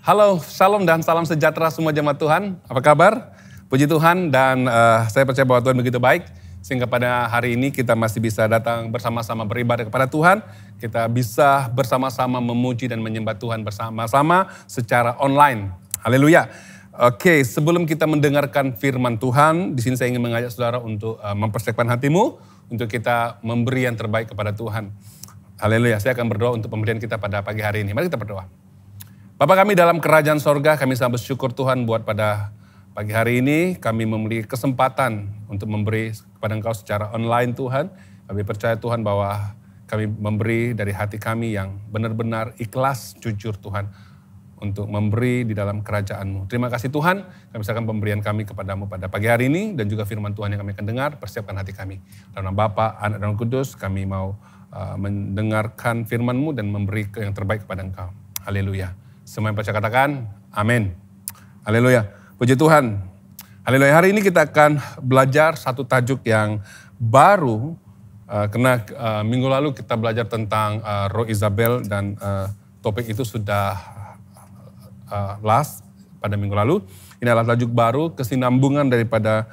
Halo, shalom dan salam sejahtera semua jemaat Tuhan. Apa kabar? Puji Tuhan dan saya percaya bahwa Tuhan begitu baik. Sehingga pada hari ini kita masih bisa datang bersama-sama beribadah kepada Tuhan. Kita bisa bersama-sama memuji dan menyembah Tuhan bersama-sama secara online. Haleluya. Oke, sebelum kita mendengarkan firman Tuhan, di sini saya ingin mengajak saudara untuk mempersiapkan hatimu untuk kita memberi yang terbaik kepada Tuhan. Haleluya. Saya akan berdoa untuk pemberian kita pada pagi hari ini. Mari kita berdoa. Bapa kami dalam kerajaan sorga, kami sangat bersyukur Tuhan buat pada pagi hari ini kami memiliki kesempatan untuk memberi kepada Engkau secara online Tuhan. Kami percaya Tuhan bahwa kami memberi dari hati kami yang benar-benar ikhlas, jujur Tuhan. Untuk memberi di dalam kerajaan-Mu. Terima kasih Tuhan, kami serahkan pemberian kami kepadamu pada pagi hari ini. Dan juga firman Tuhan yang kami akan dengar, persiapkan hati kami. Dalam nama Bapa, Anak dan Roh Kudus, kami mau mendengarkan firman-Mu dan memberi yang terbaik kepada Engkau. Haleluya. Semua yang percaya katakan, amin. Haleluya. Puji Tuhan. Haleluya. Hari ini kita akan belajar satu tajuk yang baru. Karena minggu lalu kita belajar tentang Roh Isabel dan topik itu sudah last pada minggu lalu. Ini adalah tajuk baru, kesinambungan daripada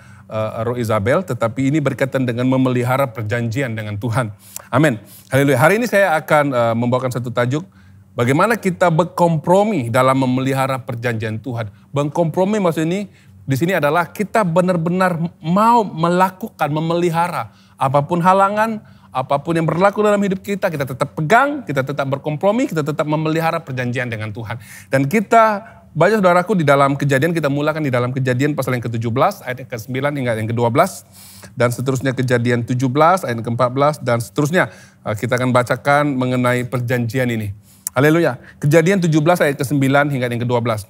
Roh Isabel. Tetapi ini berkaitan dengan memelihara perjanjian dengan Tuhan. Amin. Haleluya. Hari ini saya akan membawakan satu tajuk. Bagaimana kita berkompromi dalam memelihara perjanjian Tuhan. Berkompromi maksud ini di sini adalah kita benar-benar mau melakukan, memelihara. Apapun halangan, apapun yang berlaku dalam hidup kita tetap pegang, kita tetap berkompromi, kita tetap memelihara perjanjian dengan Tuhan. Dan kita, banyak saudaraku di dalam Kejadian, kita mulakan di dalam Kejadian pasal yang ke-17, ayat yang ke-9 hingga yang ke-12. Dan seterusnya Kejadian 17, ayat yang ke-14, dan seterusnya. Kita akan bacakan mengenai perjanjian ini. Haleluya. Kejadian 17 ayat ke-9 hingga yang ke-12.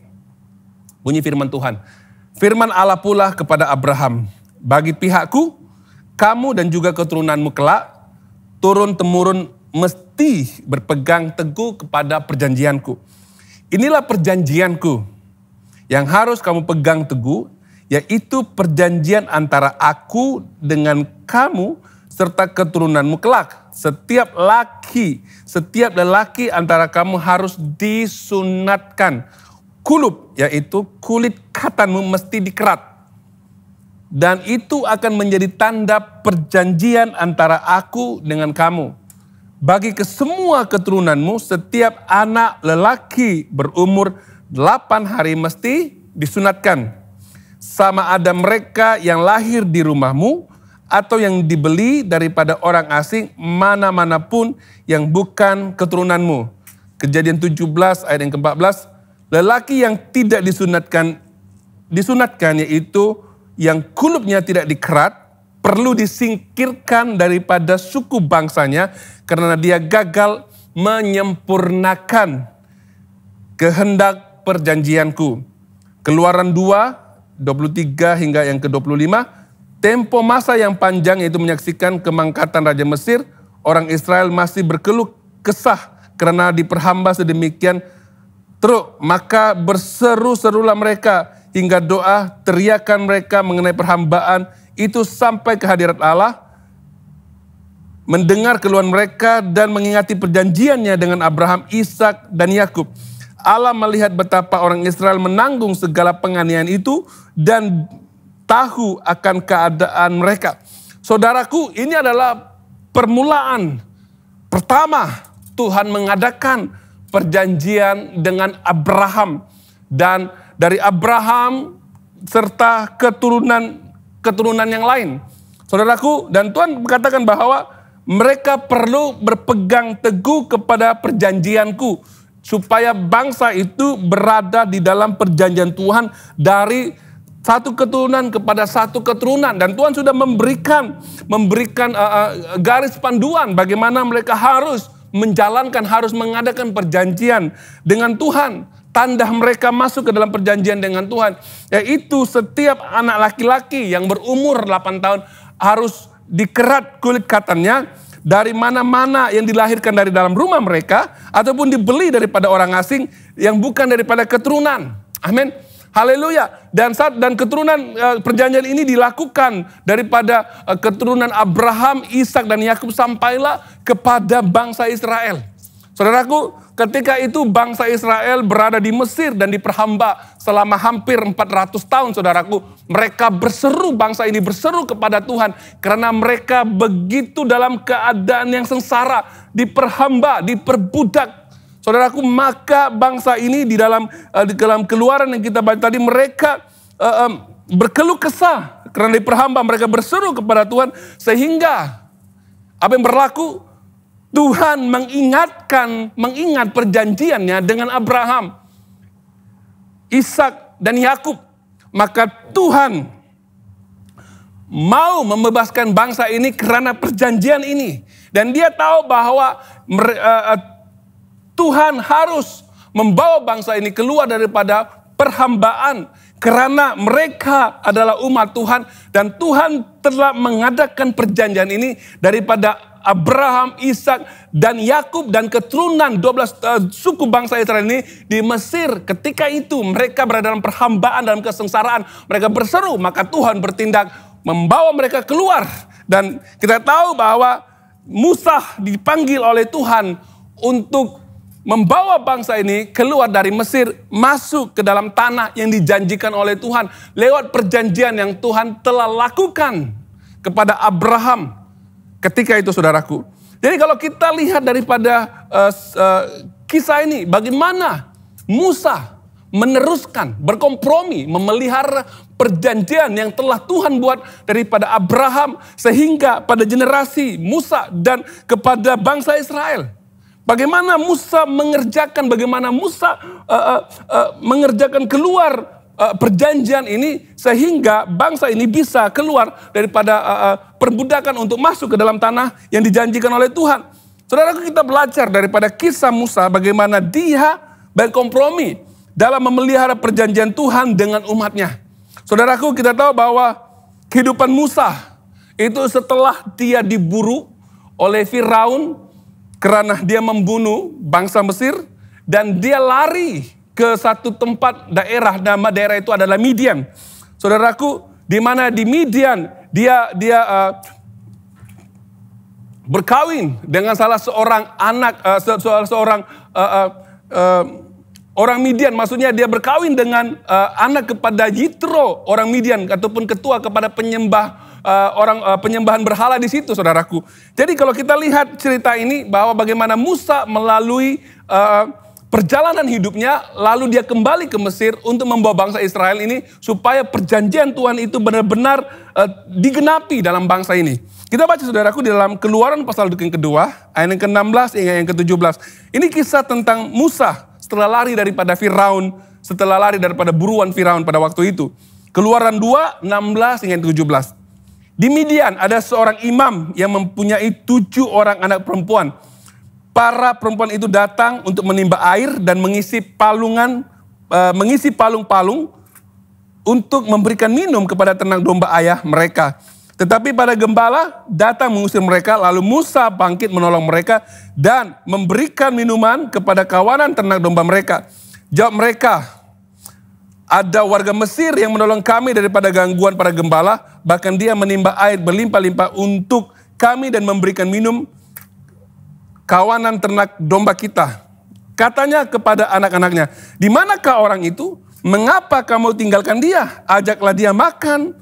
Bunyi firman Tuhan. Firman Allah pula kepada Abraham. Bagi pihakku, kamu dan juga keturunanmu kelak, turun-temurun mesti berpegang teguh kepada perjanjianku. Inilah perjanjianku yang harus kamu pegang teguh, yaitu perjanjian antara aku dengan kamu serta keturunanmu kelak. Setiap lelaki antara kamu harus disunatkan. Kulub, yaitu kulit katanmu mesti dikerat. Dan itu akan menjadi tanda perjanjian antara aku dengan kamu. Bagi kesemua keturunanmu, setiap anak lelaki berumur 8 hari mesti disunatkan. Sama ada mereka yang lahir di rumahmu, atau yang dibeli daripada orang asing mana-mana pun yang bukan keturunanmu. Kejadian 17 ayat yang ke-14, lelaki yang tidak disunatkan yaitu yang kulubnya tidak dikerat, perlu disingkirkan daripada suku bangsanya karena dia gagal menyempurnakan kehendak perjanjianku. Keluaran 2, 23 hingga yang ke-25, tempo masa yang panjang yaitu menyaksikan kemangkatan Raja Mesir, orang Israel masih berkeluh kesah karena diperhamba sedemikian teruk. Maka berseru-serulah mereka hingga doa teriakan mereka mengenai perhambaan itu sampai ke hadirat Allah. Mendengar keluhan mereka dan mengingati perjanjiannya dengan Abraham, Ishak dan Yakub. Allah melihat betapa orang Israel menanggung segala penganiayaan itu dan tahu akan keadaan mereka. Saudaraku, ini adalah permulaan pertama Tuhan mengadakan perjanjian dengan Abraham. Dan dari Abraham serta keturunan yang lain. Saudaraku, dan Tuhan mengatakan bahwa mereka perlu berpegang teguh kepada perjanjianku. Supaya bangsa itu berada di dalam perjanjian Tuhan dari satu keturunan kepada satu keturunan. Dan Tuhan sudah memberikan garis panduan bagaimana mereka harus menjalankan, harus mengadakan perjanjian dengan Tuhan. Tanda mereka masuk ke dalam perjanjian dengan Tuhan, yaitu setiap anak laki-laki yang berumur 8 tahun harus dikerat kulit katannya dari mana-mana yang dilahirkan dari dalam rumah mereka ataupun dibeli daripada orang asing yang bukan daripada keturunan. Amin. Haleluya. Dan keturunan perjanjian ini dilakukan daripada keturunan Abraham, Ishak dan Yakub sampailah kepada bangsa Israel. Saudaraku, ketika itu bangsa Israel berada di Mesir dan diperhamba selama hampir 400 tahun, saudaraku. Mereka berseru, bangsa ini berseru kepada Tuhan karena mereka begitu dalam keadaan yang sengsara, diperhamba, diperbudak. Saudaraku, maka bangsa ini di dalam Keluaran yang kita baca tadi, mereka berkeluh kesah karena diperhamba. Mereka berseru kepada Tuhan sehingga apa yang berlaku? Tuhan mengingat perjanjiannya dengan Abraham, Ishak dan Yakub. Maka Tuhan mau membebaskan bangsa ini karena perjanjian ini. Dan dia tahu bahwa Tuhan harus membawa bangsa ini keluar daripada perhambaan. Karena mereka adalah umat Tuhan. Dan Tuhan telah mengadakan perjanjian ini daripada Abraham, Ishak dan Yakub dan keturunan 12 suku bangsa Israel ini di Mesir. Ketika itu mereka berada dalam perhambaan, dalam kesengsaraan. Mereka berseru, maka Tuhan bertindak membawa mereka keluar. Dan kita tahu bahwa Musa dipanggil oleh Tuhan untuk membawa bangsa ini keluar dari Mesir, masuk ke dalam tanah yang dijanjikan oleh Tuhan lewat perjanjian yang Tuhan telah lakukan kepada Abraham ketika itu, saudaraku. Jadi kalau kita lihat daripada kisah ini, bagaimana Musa meneruskan, berkompromi, memelihara perjanjian yang telah Tuhan buat daripada Abraham sehingga pada generasi Musa dan kepada bangsa Israel. Bagaimana Musa mengerjakan, mengerjakan keluar perjanjian ini sehingga bangsa ini bisa keluar daripada perbudakan untuk masuk ke dalam tanah yang dijanjikan oleh Tuhan. Saudaraku, kita belajar daripada kisah Musa bagaimana dia berkompromi dalam memelihara perjanjian Tuhan dengan umatnya. Saudaraku, kita tahu bahwa kehidupan Musa itu setelah dia diburu oleh Firaun karena dia membunuh bangsa Mesir dan dia lari ke satu tempat daerah, nama daerah itu adalah Midian. Saudaraku, di mana di Midian dia berkawin dengan salah seorang anak, orang Midian. Maksudnya dia berkawin dengan anak kepada Yitro, orang Midian, ataupun ketua kepada penyembahan berhala di situ, saudaraku. Jadi kalau kita lihat cerita ini bahwa bagaimana Musa melalui perjalanan hidupnya, lalu dia kembali ke Mesir untuk membawa bangsa Israel ini supaya perjanjian Tuhan itu benar-benar digenapi dalam bangsa ini. Kita baca, saudaraku, di dalam Keluaran pasal yang kedua, ayat yang ke-16 hingga yang ke-17. Ini kisah tentang Musa setelah lari daripada Firaun, setelah lari daripada buruan Firaun pada waktu itu. Keluaran 2, 16 hingga 17. Di Midian ada seorang imam yang mempunyai 7 orang anak perempuan. Para perempuan itu datang untuk menimba air dan mengisi palung-palung untuk memberikan minum kepada ternak domba ayah mereka. Tetapi pada gembala datang mengusir mereka, lalu Musa bangkit menolong mereka dan memberikan minuman kepada kawanan ternak domba mereka. Jawab mereka, ada warga Mesir yang menolong kami daripada gangguan para gembala, bahkan dia menimba air berlimpah-limpah untuk kami dan memberikan minum kawanan ternak domba kita. Katanya kepada anak-anaknya, di manakah orang itu? Mengapa kamu tinggalkan dia? Ajaklah dia makan,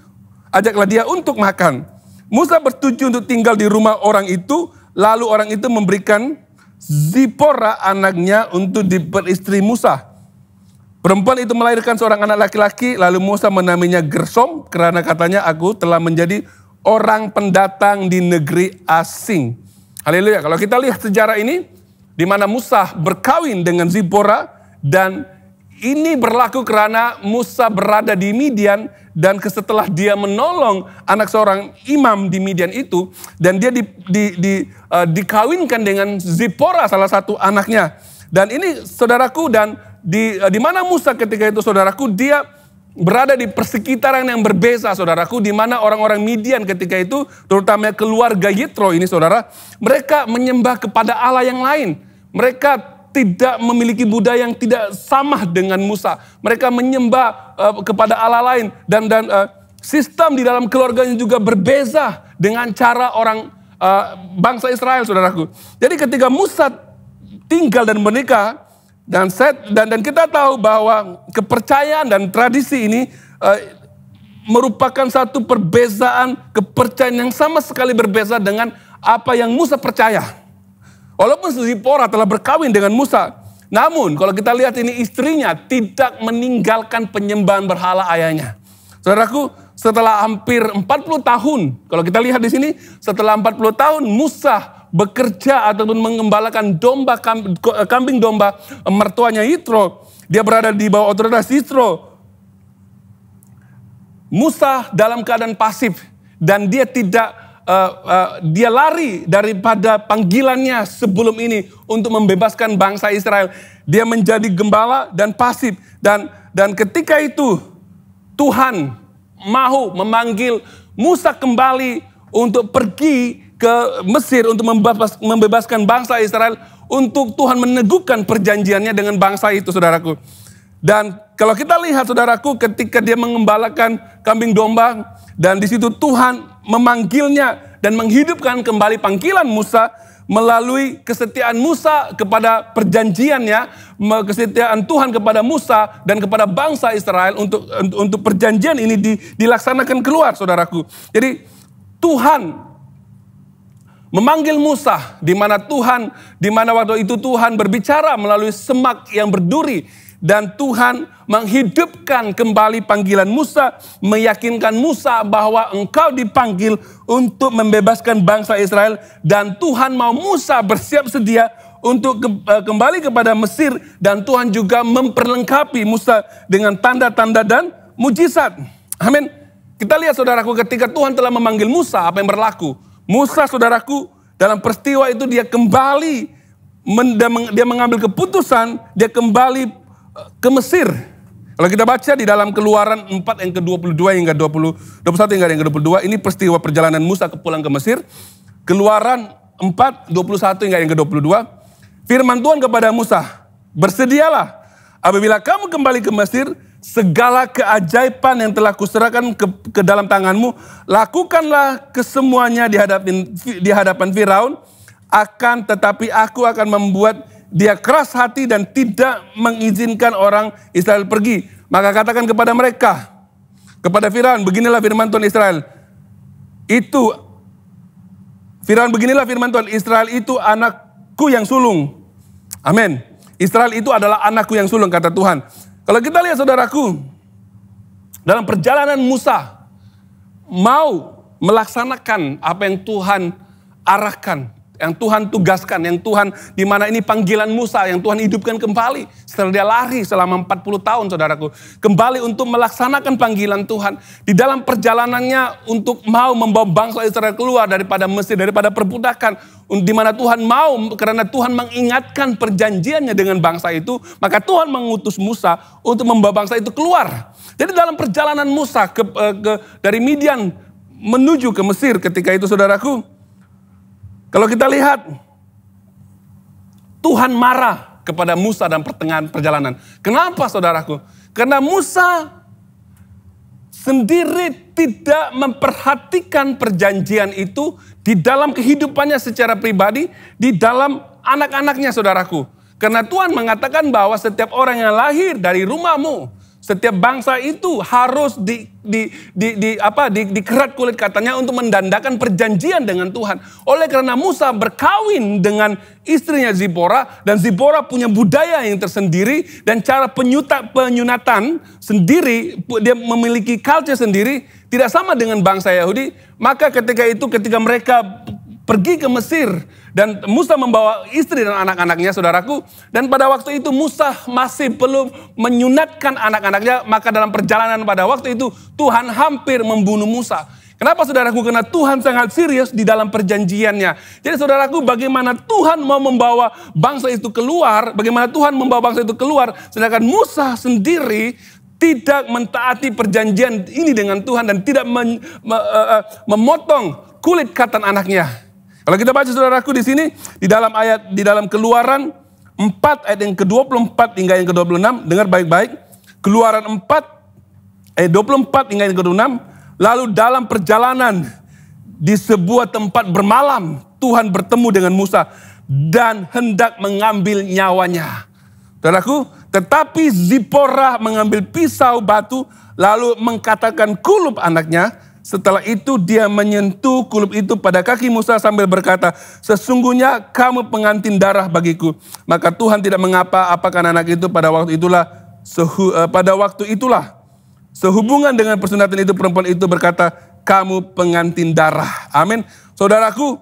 ajaklah dia untuk makan. Musa bersetuju untuk tinggal di rumah orang itu, lalu orang itu memberikan Zipora anaknya untuk diperistri Musa. Perempuan itu melahirkan seorang anak laki-laki, lalu Musa menamainya Gersom, karena katanya aku telah menjadi orang pendatang di negeri asing. Haleluya. Kalau kita lihat sejarah ini, di mana Musa berkawin dengan Zipora, dan ini berlaku karena Musa berada di Midian, dan setelah dia menolong anak seorang imam di Midian itu, dan dia dikawinkan dengan Zipora, salah satu anaknya. Dan ini, saudaraku, dan di mana Musa ketika itu, saudaraku, dia berada di persekitaran yang berbeza, saudaraku, di mana orang-orang Midian ketika itu, terutama keluarga Yitro ini, saudara, mereka menyembah kepada Allah yang lain. Mereka tidak memiliki budaya yang tidak sama dengan Musa. Mereka menyembah kepada Allah lain, dan sistem di dalam keluarganya juga berbeza dengan cara orang bangsa Israel, saudaraku. Jadi ketika Musa tinggal dan menikah. Dan kita tahu bahwa kepercayaan dan tradisi ini merupakan satu perbezaan kepercayaan yang sama sekali berbeda dengan apa yang Musa percaya. Walaupun Zipora telah berkawin dengan Musa, namun kalau kita lihat ini istrinya tidak meninggalkan penyembahan berhala ayahnya. Saudaraku, setelah hampir 40 tahun, kalau kita lihat di sini, setelah 40 tahun Musa bekerja ataupun mengembalakan kambing domba mertuanya Yitro, dia berada di bawah otoritas Yitro. Musa dalam keadaan pasif dan dia dia lari daripada panggilannya sebelum ini untuk membebaskan bangsa Israel. Dia menjadi gembala dan pasif dan ketika itu Tuhan mau memanggil Musa kembali untuk pergi ke Mesir untuk membebaskan bangsa Israel, untuk Tuhan meneguhkan perjanjiannya dengan bangsa itu, saudaraku. Dan kalau kita lihat, saudaraku, ketika dia mengembalakan kambing domba, dan di situ Tuhan memanggilnya dan menghidupkan kembali panggilan Musa melalui kesetiaan Musa kepada perjanjiannya, kesetiaan Tuhan kepada Musa dan kepada bangsa Israel untuk perjanjian ini dilaksanakan keluar, saudaraku. Jadi Tuhan memanggil Musa, di mana waktu itu Tuhan berbicara melalui semak yang berduri, dan Tuhan menghidupkan kembali panggilan Musa, meyakinkan Musa bahwa engkau dipanggil untuk membebaskan bangsa Israel, dan Tuhan mau Musa bersiap sedia untuk kembali kepada Mesir, dan Tuhan juga memperlengkapi Musa dengan tanda-tanda dan mujizat. Amin. Kita lihat, saudaraku, ketika Tuhan telah memanggil Musa, apa yang berlaku? Musa, saudaraku, dalam peristiwa itu dia kembali, dia mengambil keputusan, dia kembali ke Mesir. Kalau kita baca di dalam Keluaran 4 yang ke-22 hingga 21 hingga yang ke-22, ini peristiwa perjalanan Musa pulang ke Mesir. Keluaran 4, 21 hingga yang ke-22, firman Tuhan kepada Musa, bersedialah apabila kamu kembali ke Mesir, segala keajaiban yang telah kuserahkan ke dalam tanganmu, lakukanlah kesemuanya di hadapan Firaun, tetapi aku akan membuat dia keras hati dan tidak mengizinkan orang Israel pergi. Maka katakan kepada mereka, kepada Firaun, beginilah firman Tuhan Israel. Beginilah firman Tuhan, Israel itu anakku yang sulung. Amin. Israel itu adalah anakku yang sulung, kata Tuhan. Kalau kita lihat, saudaraku, dalam perjalanan Musa mau melaksanakan apa yang Tuhan arahkan, yang Tuhan tugaskan, yang Tuhan, di mana ini panggilan Musa, yang Tuhan hidupkan kembali. Setelah dia lari selama 40 tahun, saudaraku, kembali untuk melaksanakan panggilan Tuhan. Di dalam perjalanannya untuk mau membawa bangsa Israel keluar daripada Mesir, daripada perbudakan, di mana Tuhan mau, karena Tuhan mengingatkan perjanjiannya dengan bangsa itu, maka Tuhan mengutus Musa untuk membawa bangsa itu keluar. Jadi dalam perjalanan Musa dari Midian menuju ke Mesir ketika itu, saudaraku, kalau kita lihat, Tuhan marah kepada Musa dalam pertengahan perjalanan. Kenapa, saudaraku? Karena Musa sendiri tidak memperhatikan perjanjian itu di dalam kehidupannya secara pribadi, di dalam anak-anaknya, saudaraku. Karena Tuhan mengatakan bahwa setiap orang yang lahir dari rumahmu, setiap bangsa itu harus dikerat kulit, katanya, untuk mendandakan perjanjian dengan Tuhan. Oleh karena Musa berkawin dengan istrinya Zipora, dan Zipora punya budaya yang tersendiri dan cara penyunatan sendiri, dia memiliki culture sendiri, tidak sama dengan bangsa Yahudi. Maka ketika mereka pergi ke Mesir, dan Musa membawa istri dan anak-anaknya, saudaraku. Dan pada waktu itu Musa masih belum menyunatkan anak-anaknya. Maka dalam perjalanan pada waktu itu Tuhan hampir membunuh Musa. Kenapa, saudaraku? Karena Tuhan sangat serius di dalam perjanjiannya. Jadi, saudaraku, bagaimana Tuhan mau membawa bangsa itu keluar, sedangkan Musa sendiri tidak mentaati perjanjian ini dengan Tuhan dan tidak memotong kulit katan anaknya. Kalau kita baca, saudaraku, di sini di dalam Keluaran 4 ayat yang ke-24 hingga yang ke-26, dengar baik-baik. Keluaran 4 ayat 24 hingga yang ke-26, lalu dalam perjalanan di sebuah tempat bermalam, Tuhan bertemu dengan Musa dan hendak mengambil nyawanya. Saudaraku, tetapi Zipora mengambil pisau batu lalu mengkatakan kulup anaknya. Setelah itu dia menyentuh kulup itu pada kaki Musa sambil berkata, sesungguhnya kamu pengantin darah bagiku. Maka Tuhan tidak mengapa-apakan anak itu pada waktu itulah. Sehubungan dengan persunatan itu perempuan itu berkata, kamu pengantin darah. Amin. Saudaraku,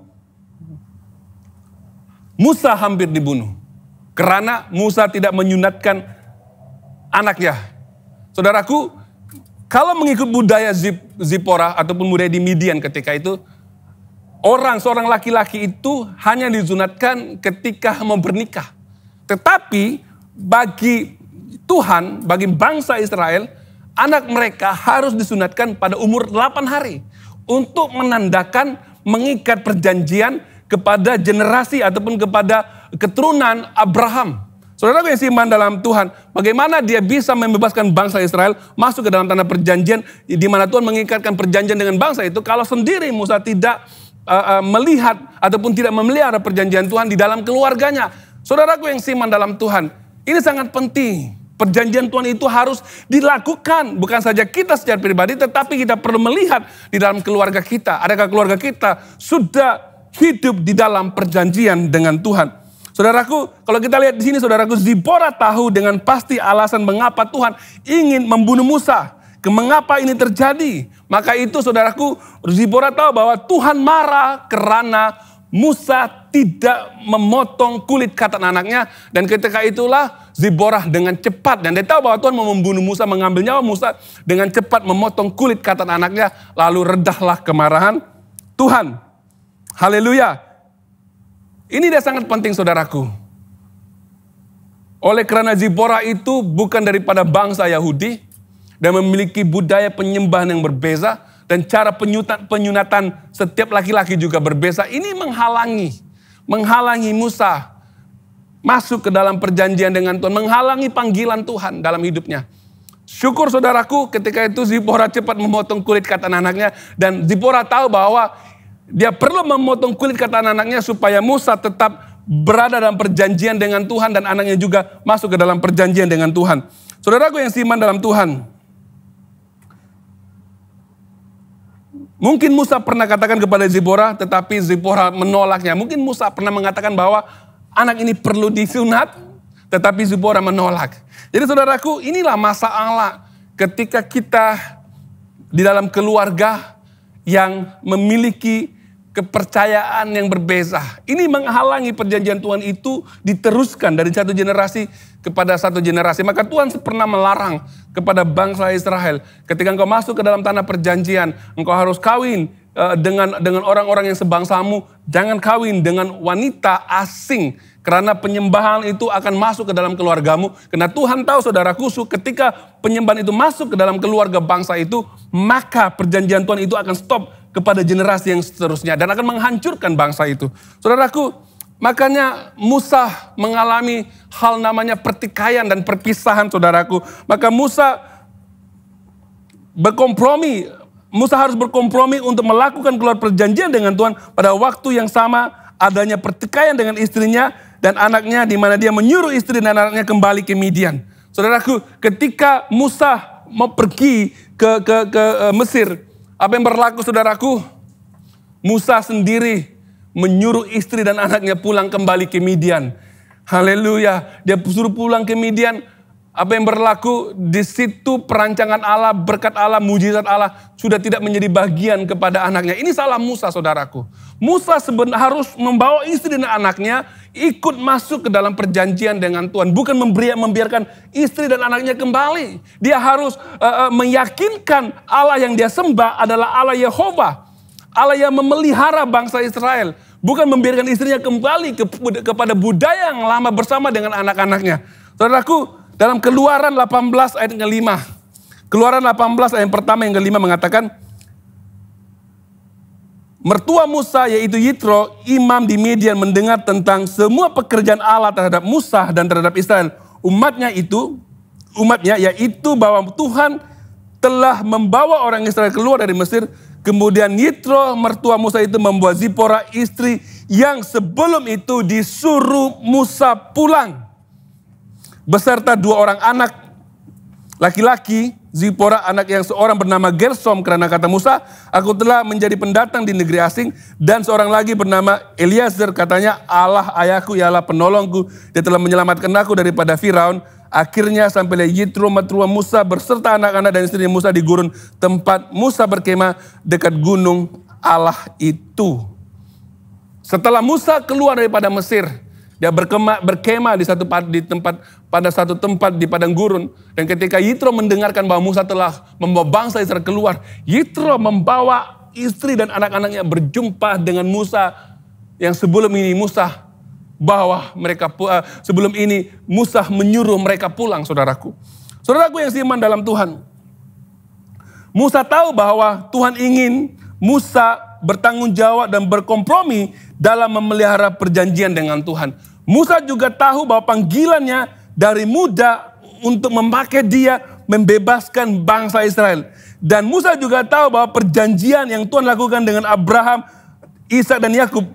Musa hampir dibunuh. Karena Musa tidak menyunatkan anaknya. Saudaraku, kalau mengikut budaya Zipora ataupun budaya di Midian ketika itu, seorang laki-laki itu hanya disunatkan ketika mau bernikah. Tetapi bagi Tuhan, bagi bangsa Israel, anak mereka harus disunatkan pada umur 8 hari. Untuk menandakan mengikat perjanjian kepada generasi ataupun kepada keturunan Abraham. Saudara yang seiman dalam Tuhan, bagaimana dia bisa membebaskan bangsa Israel masuk ke dalam tanah perjanjian, di mana Tuhan mengikatkan perjanjian dengan bangsa itu, kalau sendiri Musa tidak melihat ataupun tidak memelihara perjanjian Tuhan di dalam keluarganya. Saudaraku yang seiman dalam Tuhan, ini sangat penting. Perjanjian Tuhan itu harus dilakukan, bukan saja kita secara pribadi, tetapi kita perlu melihat di dalam keluarga kita. Adakah keluarga kita sudah hidup di dalam perjanjian dengan Tuhan? Saudaraku, kalau kita lihat di sini, saudaraku, Zipora tahu dengan pasti alasan mengapa Tuhan ingin membunuh Musa. Mengapa ini terjadi? Maka itu, saudaraku, Zipora tahu bahwa Tuhan marah karena Musa tidak memotong kulit katan anaknya. Dan ketika itulah Zipora dengan cepat, dan dia tahu bahwa Tuhan mau membunuh Musa, mengambil nyawa Musa, dengan cepat memotong kulit katan anaknya, lalu redahlah kemarahan Tuhan. Haleluya. Ini dia sangat penting, saudaraku. Oleh karena Zipora itu bukan daripada bangsa Yahudi dan memiliki budaya penyembahan yang berbeza dan cara penyunatan setiap laki-laki juga berbeza. Ini menghalangi Musa masuk ke dalam perjanjian dengan Tuhan, menghalangi panggilan Tuhan dalam hidupnya. Syukur saudaraku, ketika itu Zipora cepat memotong kulit katan anaknya, dan Zipora tahu bahwa dia perlu memotong kulit katan anaknya supaya Musa tetap berada dalam perjanjian dengan Tuhan dan anaknya juga masuk ke dalam perjanjian dengan Tuhan. Saudaraku yang seiman dalam Tuhan, mungkin Musa pernah katakan kepada Zipora, tetapi Zipora menolaknya. Mungkin Musa pernah mengatakan bahwa anak ini perlu disunat, tetapi Zipora menolak. Jadi saudaraku, inilah masalah ketika kita di dalam keluarga yang memiliki kepercayaan yang berbeza. Ini menghalangi perjanjian Tuhan itu diteruskan dari satu generasi kepada satu generasi. Maka Tuhan pernah melarang kepada bangsa Israel, ketika engkau masuk ke dalam tanah perjanjian, engkau harus kawin dengan orang-orang yang sebangsamu. Jangan kawin dengan wanita asing, karena penyembahan itu akan masuk ke dalam keluargamu. Karena Tuhan tahu, saudaraku, ketika penyembahan itu masuk ke dalam keluarga bangsa itu, maka perjanjian Tuhan itu akan stop kepada generasi yang seterusnya dan akan menghancurkan bangsa itu. Saudaraku, makanya Musa mengalami hal namanya pertikaian dan perpisahan, saudaraku. Maka Musa harus berkompromi untuk melakukan keluar perjanjian dengan Tuhan. Pada waktu yang sama adanya pertikaian dengan istrinya dan anaknya, di mana dia menyuruh istri dan anaknya kembali ke Midian. Saudaraku, ketika Musa mau pergi ke Mesir, apa yang berlaku, saudaraku? Musa sendiri menyuruh istri dan anaknya pulang kembali ke Midian. Haleluya. Dia suruh pulang ke Midian. Apa yang berlaku? Di situ perancangan Allah, berkat Allah, mujizat Allah sudah tidak menjadi bagian kepada anaknya. Ini salah Musa, saudaraku. Musa sebenarnya harus membawa istri dan anaknya ikut masuk ke dalam perjanjian dengan Tuhan. Bukan membiarkan istri dan anaknya kembali. Dia harus meyakinkan Allah yang dia sembah adalah Allah Yehova. Allah yang memelihara bangsa Israel. Bukan membiarkan istrinya kembali kepada budaya yang lama bersama dengan anak-anaknya. Saudaraku, dalam Keluaran 18 ayat yang ke-5. Keluaran 18 ayat yang pertama yang ke-5 mengatakan, mertua Musa yaitu Yitro, imam di Midian, mendengar tentang semua pekerjaan Allah terhadap Musa dan terhadap Israel. Umatnya yaitu bahwa Tuhan telah membawa orang Israel keluar dari Mesir. Kemudian Yitro, mertua Musa itu membuat Zipora istri yang sebelum itu disuruh Musa pulang beserta 2 orang anak laki-laki, Zipora anak yang seorang bernama Gersom, karena kata Musa, aku telah menjadi pendatang di negeri asing, dan seorang lagi bernama Eliezer, katanya Allah ayahku ialah penolongku, dia telah menyelamatkan aku daripada Firaun. Akhirnya sampailah Yitro mertua Musa berserta anak-anak dan istri Musa di gurun tempat Musa berkemah dekat gunung Allah itu. Setelah Musa keluar daripada Mesir, dia berkemah pada satu tempat di padang gurun. Dan ketika Yitro mendengarkan bahwa Musa telah membawa bangsa Israel keluar, Yitro membawa istri dan anak-anaknya berjumpa dengan Musa yang sebelum ini Musa menyuruh mereka pulang, saudaraku. Saudaraku yang seiman dalam Tuhan. Musa tahu bahwa Tuhan ingin Musa bertanggung jawab dan berkompromi dalam memelihara perjanjian dengan Tuhan. Musa juga tahu bahwa panggilannya dari muda untuk memakai dia membebaskan bangsa Israel. Dan Musa juga tahu bahwa perjanjian yang Tuhan lakukan dengan Abraham, Ishak dan Yakub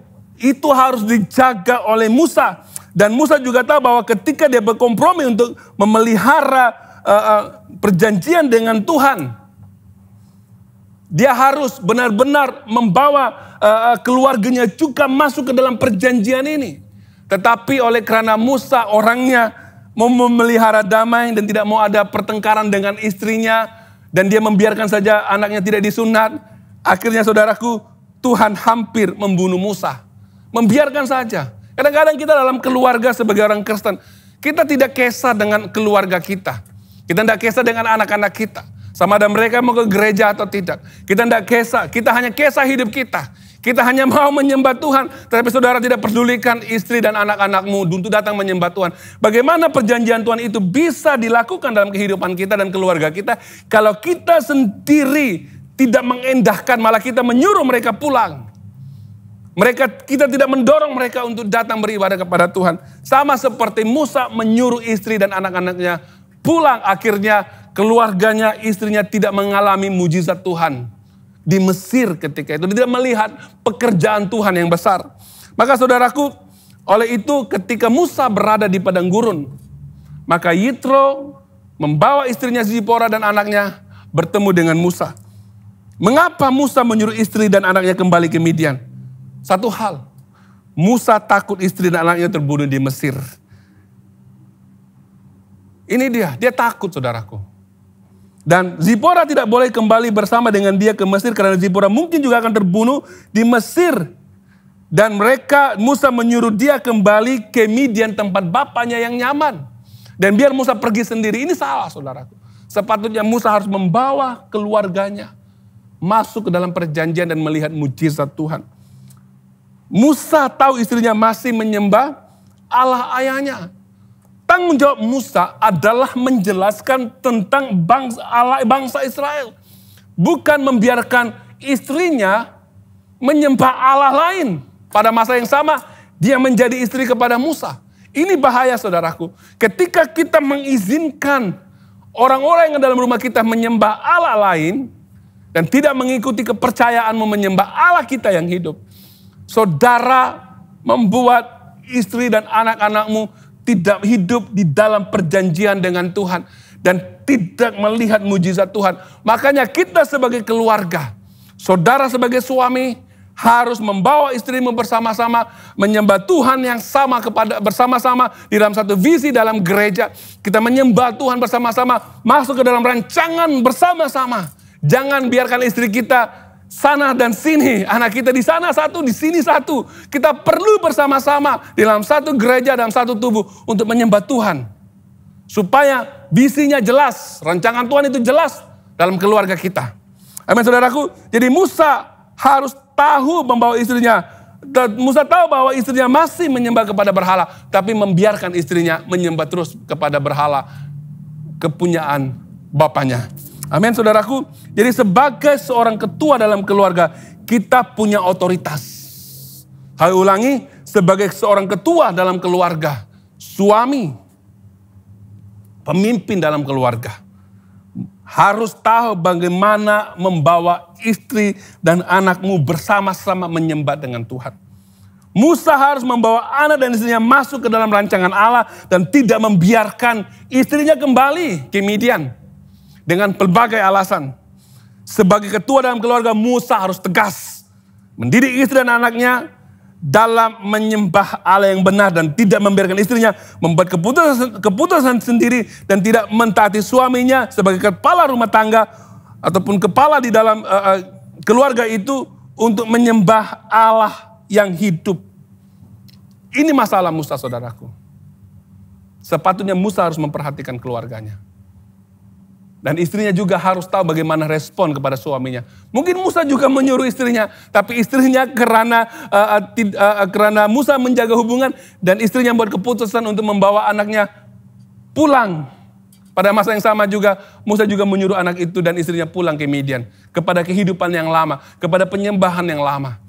itu harus dijaga oleh Musa. Dan Musa juga tahu bahwa ketika dia berkompromi untuk memelihara perjanjian dengan Tuhan, dia harus benar-benar membawa keluarganya juga masuk ke dalam perjanjian ini. Tetapi oleh karena Musa orangnya mau memelihara damai dan tidak mau ada pertengkaran dengan istrinya, dan dia membiarkan saja anaknya tidak disunat, akhirnya saudaraku, Tuhan hampir membunuh Musa. Membiarkan saja. Kadang-kadang kita dalam keluarga sebagai orang Kristen, kita tidak kisah dengan keluarga kita. Kita tidak kisah dengan anak-anak kita. Sama ada mereka mau ke gereja atau tidak. Kita tidak kisah, kita hanya kisah hidup kita. Kita hanya mau menyembah Tuhan. Tetapi saudara tidak pedulikan istri dan anak-anakmu untuk datang menyembah Tuhan. Bagaimana perjanjian Tuhan itu bisa dilakukan dalam kehidupan kita dan keluarga kita, kalau kita sendiri tidak mengendahkan, malah kita menyuruh mereka pulang. Kita tidak mendorong mereka untuk datang beribadah kepada Tuhan. Sama seperti Musa menyuruh istri dan anak-anaknya pulang. Akhirnya keluarganya, istrinya tidak mengalami mujizat Tuhan di Mesir ketika itu. Tidak melihat pekerjaan Tuhan yang besar. Maka saudaraku, oleh itu ketika Musa berada di padang gurun, maka Yitro membawa istrinya Zipora dan anaknya bertemu dengan Musa. Mengapa Musa menyuruh istri dan anaknya kembali ke Midian? Satu hal, Musa takut istri dan anaknya terbunuh di Mesir. Ini dia takut, saudaraku. Dan Zipora tidak boleh kembali bersama dengan dia ke Mesir karena Zipora mungkin juga akan terbunuh di Mesir. Dan Musa menyuruh dia kembali ke Midian, tempat bapaknya yang nyaman. Dan biar Musa pergi sendiri. Ini salah, saudaraku. Sepatutnya Musa harus membawa keluarganya masuk ke dalam perjanjian dan melihat mujizat Tuhan. Musa tahu istrinya masih menyembah Allah ayahnya. Tanggung jawab Musa adalah menjelaskan tentang bangsa Israel. Bukan membiarkan istrinya menyembah Allah lain. Pada masa yang sama, dia menjadi istri kepada Musa. Ini bahaya, saudaraku. Ketika kita mengizinkan orang-orang yang dalam rumah kita menyembah Allah lain, dan tidak mengikuti kepercayaanmu menyembah Allah kita yang hidup, saudara membuat istri dan anak-anakmu tidak hidup di dalam perjanjian dengan Tuhan. Dan tidak melihat mujizat Tuhan. Makanya kita sebagai keluarga, saudara sebagai suami, harus membawa istrimu bersama-sama menyembah Tuhan yang bersama-sama di dalam satu visi dalam gereja. Kita menyembah Tuhan bersama-sama, masuk ke dalam rancangan bersama-sama. Jangan biarkan istri kita sana dan sini, anak kita di sana satu, di sini satu. Kita perlu bersama-sama di dalam satu gereja, dalam satu tubuh untuk menyembah Tuhan. Supaya visinya jelas, rancangan Tuhan itu jelas dalam keluarga kita. Amin, saudaraku. Jadi Musa harus tahu membawa istrinya. Musa tahu bahwa istrinya masih menyembah kepada berhala, tapi membiarkan istrinya menyembah terus kepada berhala kepunyaan bapaknya. Amin, saudaraku. Jadi sebagai seorang ketua dalam keluarga, kita punya otoritas. Saya ulangi, sebagai seorang ketua dalam keluarga, suami, pemimpin dalam keluarga, harus tahu bagaimana membawa istri dan anakmu bersama-sama menyembah dengan Tuhan. Musa harus membawa anak dan istrinya masuk ke dalam rancangan Allah dan tidak membiarkan istrinya kembali ke Midian dengan pelbagai alasan. Sebagai ketua dalam keluarga, Musa harus tegas mendidik istri dan anaknya dalam menyembah Allah yang benar dan tidak membiarkan istrinya membuat keputusan sendiri dan tidak mentaati suaminya sebagai kepala rumah tangga ataupun kepala di dalam keluarga itu untuk menyembah Allah yang hidup. Ini masalah Musa, saudaraku. Sepatutnya Musa harus memperhatikan keluarganya. Dan istrinya juga harus tahu bagaimana respon kepada suaminya. Mungkin Musa juga menyuruh istrinya, tapi istrinya karena Musa menjaga hubungan dan istrinya membuat keputusan untuk membawa anaknya pulang. Pada masa yang sama juga Musa juga menyuruh anak itu dan istrinya pulang ke Midian, kepada kehidupan yang lama, kepada penyembahan yang lama.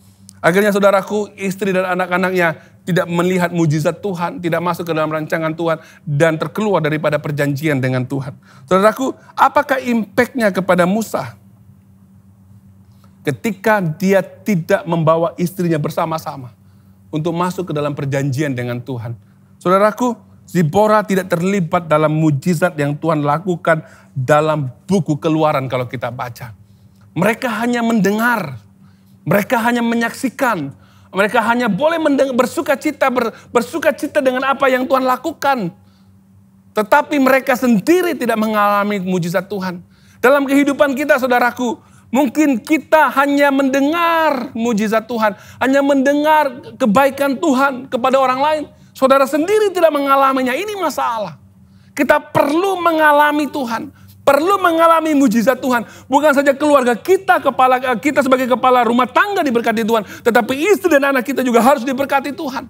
Akhirnya saudaraku, istri dan anak-anaknya tidak melihat mujizat Tuhan, tidak masuk ke dalam rancangan Tuhan, dan terkeluar daripada perjanjian dengan Tuhan. Saudaraku, apakah impactnya kepada Musa? Ketika dia tidak membawa istrinya bersama-sama untuk masuk ke dalam perjanjian dengan Tuhan. Saudaraku, Zipora tidak terlibat dalam mujizat yang Tuhan lakukan dalam buku Keluaran kalau kita baca. Mereka hanya mendengar. Mereka hanya menyaksikan. Mereka hanya boleh bersuka cita dengan apa yang Tuhan lakukan. Tetapi mereka sendiri tidak mengalami mujizat Tuhan. Dalam kehidupan kita, saudaraku, mungkin kita hanya mendengar mujizat Tuhan. Hanya mendengar kebaikan Tuhan kepada orang lain. Saudara sendiri tidak mengalaminya. Ini masalah. Kita perlu mengalami Tuhan. Perlu mengalami mujizat Tuhan. Bukan saja keluarga kita, kita sebagai kepala rumah tangga diberkati Tuhan. Tetapi istri dan anak kita juga harus diberkati Tuhan.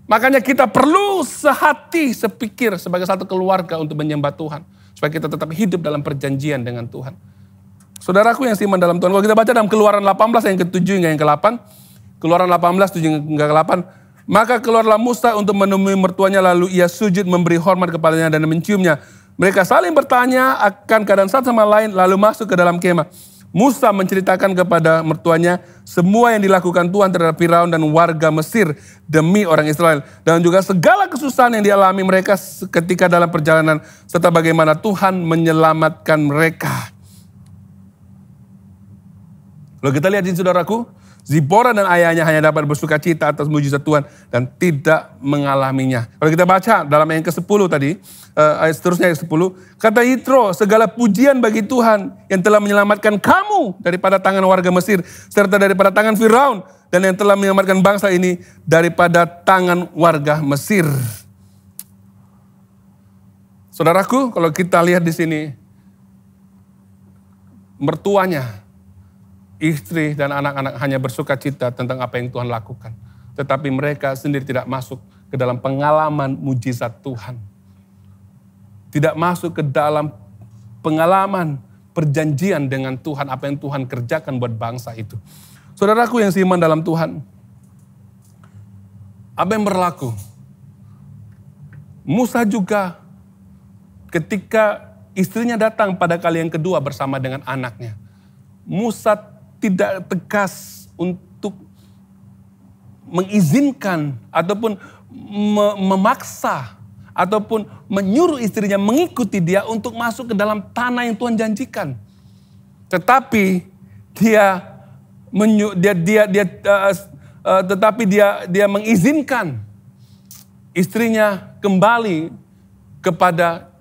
Makanya kita perlu sehati, sepikir sebagai satu keluarga untuk menyembah Tuhan. Supaya kita tetap hidup dalam perjanjian dengan Tuhan. Saudaraku yang seiman dalam Tuhan. Kalau kita baca dalam Keluaran 18 yang ke-7 hingga yang ke-8. Keluaran 18, 7 hingga ke-8. Maka keluarlah Musa untuk menemui mertuanya, lalu ia sujud memberi hormat kepadanya dan menciumnya. Mereka saling bertanya akan keadaan satu sama lain, lalu masuk ke dalam kemah. Musa menceritakan kepada mertuanya semua yang dilakukan Tuhan terhadap Firaun dan warga Mesir demi orang Israel. Dan juga segala kesusahan yang dialami mereka ketika dalam perjalanan, serta bagaimana Tuhan menyelamatkan mereka. Kalau kita lihat di saudaraku, Zipora dan ayahnya hanya dapat bersuka cita atas mujizat Tuhan dan tidak mengalaminya. Kalau kita baca dalam ayat ke-10 tadi, ayat seterusnya ayat 10, kata Yitro, segala pujian bagi Tuhan yang telah menyelamatkan kamu daripada tangan warga Mesir, serta daripada tangan Firaun, dan yang telah menyelamatkan bangsa ini daripada tangan warga Mesir. Saudaraku, kalau kita lihat di sini, mertuanya, istri dan anak-anak hanya bersuka cita tentang apa yang Tuhan lakukan. Tetapi mereka sendiri tidak masuk ke dalam pengalaman mujizat Tuhan. Tidak masuk ke dalam pengalaman perjanjian dengan Tuhan. Apa yang Tuhan kerjakan buat bangsa itu. Saudaraku yang seiman dalam Tuhan. Apa yang berlaku? Musa juga ketika istrinya datang pada kali yang kedua bersama dengan anaknya. Musa tidak tegas untuk mengizinkan ataupun memaksa ataupun menyuruh istrinya mengikuti dia untuk masuk ke dalam tanah yang Tuhan janjikan. Tetapi dia mengizinkan istrinya kembali kepada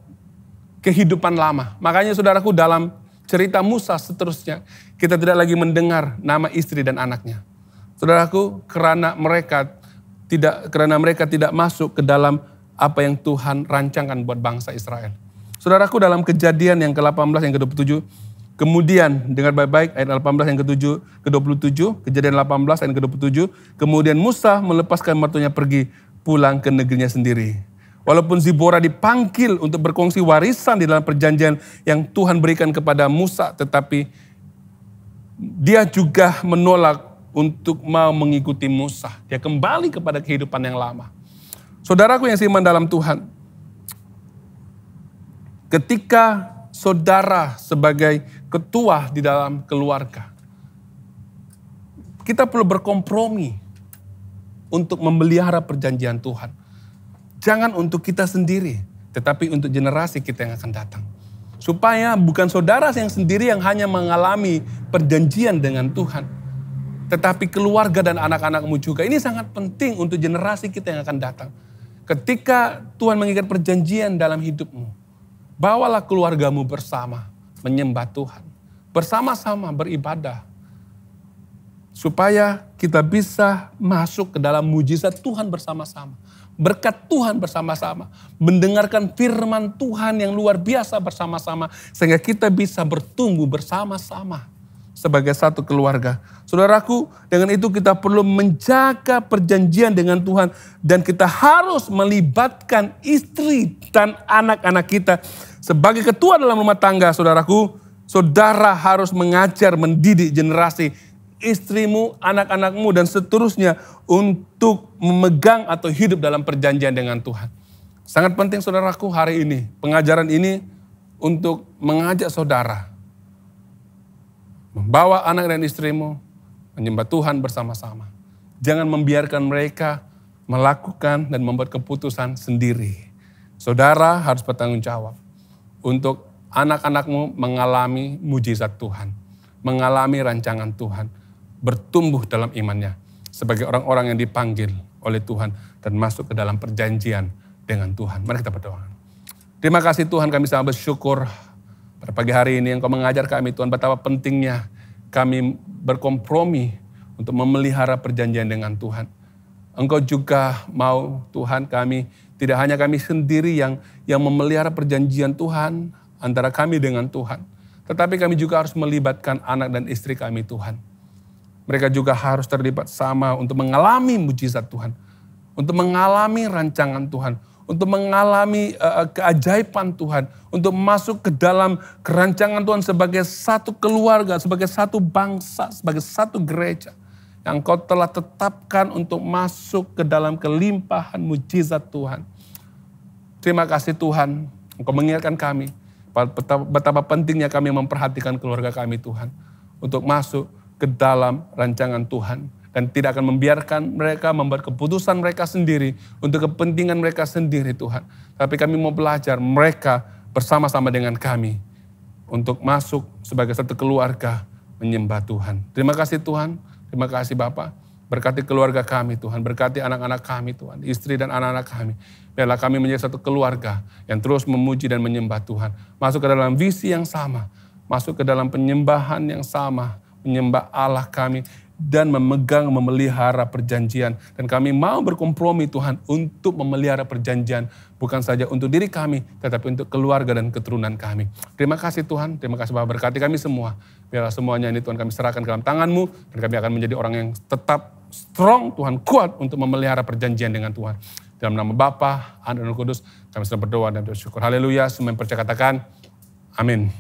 kehidupan lama. Makanya saudaraku, dalam cerita Musa seterusnya, kita tidak lagi mendengar nama istri dan anaknya. Saudaraku, karena mereka tidak masuk ke dalam apa yang Tuhan rancangkan buat bangsa Israel. Saudaraku, dalam Kejadian yang ke-18 yang ke-27, kemudian dengar baik-baik ayat 18 yang ke-27, Kejadian 18 ayat ke-27, kemudian Musa melepaskan mertuanya pergi pulang ke negerinya sendiri. Walaupun Zipora dipanggil untuk berkongsi warisan di dalam perjanjian yang Tuhan berikan kepada Musa, tetapi dia juga menolak untuk mau mengikuti Musa. Dia kembali kepada kehidupan yang lama. Saudaraku yang seiman dalam Tuhan, ketika saudara sebagai ketua di dalam keluarga, kita perlu berkompromi untuk memelihara perjanjian Tuhan. Jangan untuk kita sendiri, tetapi untuk generasi kita yang akan datang. Supaya bukan saudara yang sendiri yang hanya mengalami perjanjian dengan Tuhan, tetapi keluarga dan anak-anakmu juga. Ini sangat penting untuk generasi kita yang akan datang. Ketika Tuhan mengikat perjanjian dalam hidupmu, bawalah keluargamu bersama menyembah Tuhan. Bersama-sama beribadah. Supaya kita bisa masuk ke dalam mujizat Tuhan bersama-sama. Berkat Tuhan bersama-sama. Mendengarkan firman Tuhan yang luar biasa bersama-sama. Sehingga kita bisa bertumbuh bersama-sama sebagai satu keluarga. Saudaraku, dengan itu kita perlu menjaga perjanjian dengan Tuhan. Dan kita harus melibatkan istri dan anak-anak kita. Sebagai ketua dalam rumah tangga, saudaraku, saudara harus mengajar, mendidik generasi istrimu, anak-anakmu, dan seterusnya untuk memegang atau hidup dalam perjanjian dengan Tuhan. Sangat penting saudaraku hari ini, pengajaran ini untuk mengajak saudara membawa anak dan istrimu menyembah Tuhan bersama-sama. Jangan membiarkan mereka melakukan dan membuat keputusan sendiri. Saudara harus bertanggung jawab untuk anak-anakmu mengalami mujizat Tuhan, mengalami rancangan Tuhan, bertumbuh dalam imannya sebagai orang-orang yang dipanggil oleh Tuhan dan masuk ke dalam perjanjian dengan Tuhan. Mari kita berdoa. Terima kasih Tuhan, kami sangat bersyukur pada pagi hari ini Engkau mengajar kami Tuhan betapa pentingnya kami berkompromi untuk memelihara perjanjian dengan Tuhan. Engkau juga mau Tuhan kami, tidak hanya kami sendiri yang memelihara perjanjian Tuhan antara kami dengan Tuhan. Tetapi kami juga harus melibatkan anak dan istri kami Tuhan. Mereka juga harus terlibat sama untuk mengalami mujizat Tuhan. Untuk mengalami rancangan Tuhan. Untuk mengalami keajaiban Tuhan. Untuk masuk ke dalam kerancangan Tuhan sebagai satu keluarga, sebagai satu bangsa, sebagai satu gereja. Yang Kau telah tetapkan untuk masuk ke dalam kelimpahan mujizat Tuhan. Terima kasih Tuhan. Engkau mengingatkan kami betapa pentingnya kami memperhatikan keluarga kami Tuhan. Untuk masuk ke dalam rancangan Tuhan. Dan tidak akan membiarkan mereka membuat keputusan mereka sendiri. Untuk kepentingan mereka sendiri Tuhan. Tapi kami mau belajar mereka bersama-sama dengan kami. Untuk masuk sebagai satu keluarga menyembah Tuhan. Terima kasih Tuhan. Terima kasih Bapak. Berkati keluarga kami Tuhan. Berkati anak-anak kami Tuhan. Istri dan anak-anak kami. Biarlah kami menjadi satu keluarga yang terus memuji dan menyembah Tuhan. Masuk ke dalam visi yang sama. Masuk ke dalam penyembahan yang sama. Menyembah Allah kami dan memelihara perjanjian. Dan kami mau berkompromi Tuhan untuk memelihara perjanjian. Bukan saja untuk diri kami, tetapi untuk keluarga dan keturunan kami. Terima kasih Tuhan, terima kasih Bapak, berkati kami semua. Biarlah semuanya ini Tuhan kami serahkan ke dalam tangan-Mu. Dan kami akan menjadi orang yang tetap strong Tuhan, kuat untuk memelihara perjanjian dengan Tuhan. Dalam nama Bapa, Anak dan Roh Kudus, kami sedang berdoa dan bersyukur. Haleluya, semua yang percaya katakan, amin.